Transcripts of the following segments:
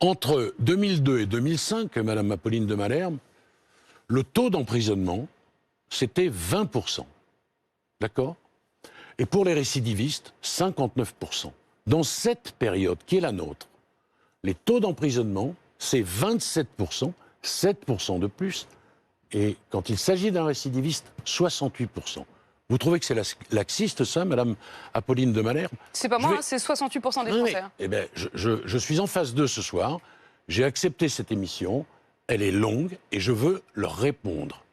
Entre 2002 et 2005, Madame Apolline de Malherbe, le taux d'emprisonnement, c'était 20%. D'accord? Et pour les récidivistes, 59%. Dans cette période qui est la nôtre, les taux d'emprisonnement, c'est 27%, 7% de plus. Et quand il s'agit d'un récidiviste, 68%. Vous trouvez que c'est laxiste, ça, Madame Apolline de Malherbe? C'est pas moi, hein, c'est 68% des Français. Eh bien, je suis en phase 2 ce soir. J'ai accepté cette émission. Elle est longue et je veux leur répondre.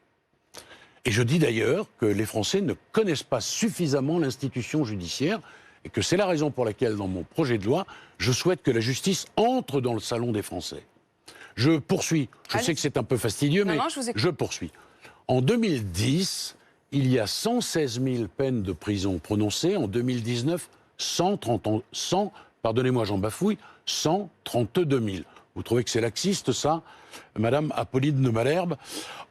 Et je dis d'ailleurs que les Français ne connaissent pas suffisamment l'institution judiciaire et que c'est la raison pour laquelle, dans mon projet de loi, je souhaite que la justice entre dans le salon des Français. Je poursuis. Je sais que c'est un peu fastidieux, mais je poursuis. En 2010, il y a 116 000 peines de prison prononcées. En 2019, pardonnez-moi, j'en bafouille, 132 000. Vous trouvez que c'est laxiste, ça, Madame Apolline de Malherbe?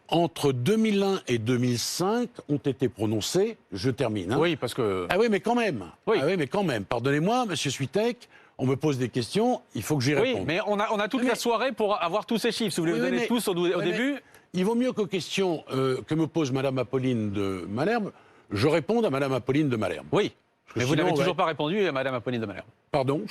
Entre 2001 et 2005 ont été prononcés, je termine. Hein. Oui, parce que... Ah oui, mais quand même. Oui. Ah oui, mais quand même. Pardonnez-moi, Monsieur Suitec, on me pose des questions, il faut que j'y réponde. Oui, mais on a toute la soirée pour avoir tous ces chiffres. Si vous voulez nous donner tous au début... Il vaut mieux qu'aux questions que me pose Madame Apolline de Malherbe, je réponde à Madame Apolline de Malherbe. Oui, mais vous n'avez toujours pas répondu à Madame Apolline de Malherbe. Pardon?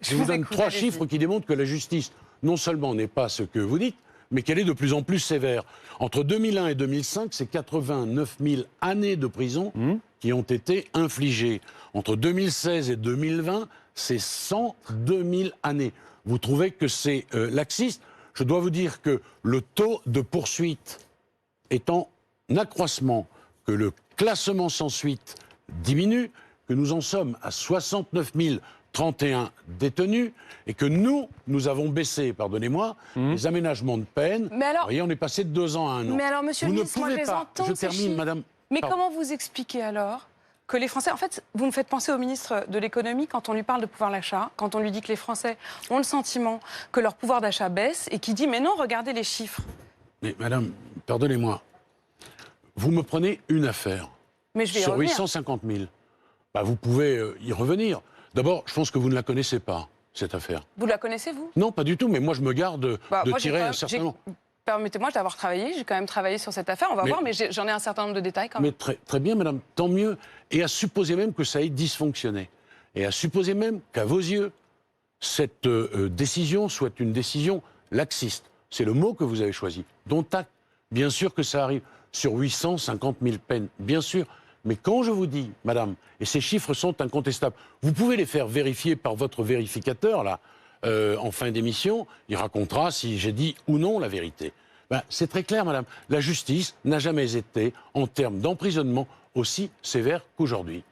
Je vous donne 3 chiffres qui démontrent que la justice, non seulement n'est pas ce que vous dites, mais qu'elle est de plus en plus sévère. Entre 2001 et 2005, c'est 89 000 années de prison qui ont été infligées. Entre 2016 et 2020, c'est 102 000 années. Vous trouvez que c'est laxiste? Je dois vous dire que le taux de poursuite est en accroissement, que le classement sans suite diminue, que nous en sommes à 69 031 détenus et que nous avons baissé, pardonnez-moi, les aménagements de peine. Mais alors, vous voyez, on est passé de 2 ans à 1 an. Mais alors, Monsieur le ministre, moi je les entends, je termine, Madame. Mais comment vous expliquez alors que les Français... En fait, vous me faites penser au ministre de l'économie quand on lui parle de pouvoir d'achat, quand on lui dit que les Français ont le sentiment que leur pouvoir d'achat baisse et qui dit « mais non, regardez les chiffres ». Mais Madame, pardonnez-moi, vous me prenez une affaire mais je vais sur 850 000. Bah, vous pouvez y revenir. D'abord, je pense que vous ne la connaissez pas, cette affaire. Vous la connaissez, vous? Non, pas du tout, mais moi je me garde de tirer un certain nombre. Permettez-moi d'avoir travaillé, j'ai quand même travaillé sur cette affaire, on va voir, mais j'en ai un certain nombre de détails quand même. Mais très bien, Madame, tant mieux. Et à supposer même que ça ait dysfonctionné. Et à supposer même qu'à vos yeux, cette décision soit une décision laxiste. C'est le mot que vous avez choisi. Dont acte. Bien sûr que ça arrive sur 850 000 peines, bien sûr. Mais quand je vous dis, Madame, et ces chiffres sont incontestables, vous pouvez les faire vérifier par votre vérificateur, là, en fin d'émission, il racontera si j'ai dit ou non la vérité. Ben, c'est très clair, Madame. La justice n'a jamais été, en termes d'emprisonnement, aussi sévère qu'aujourd'hui.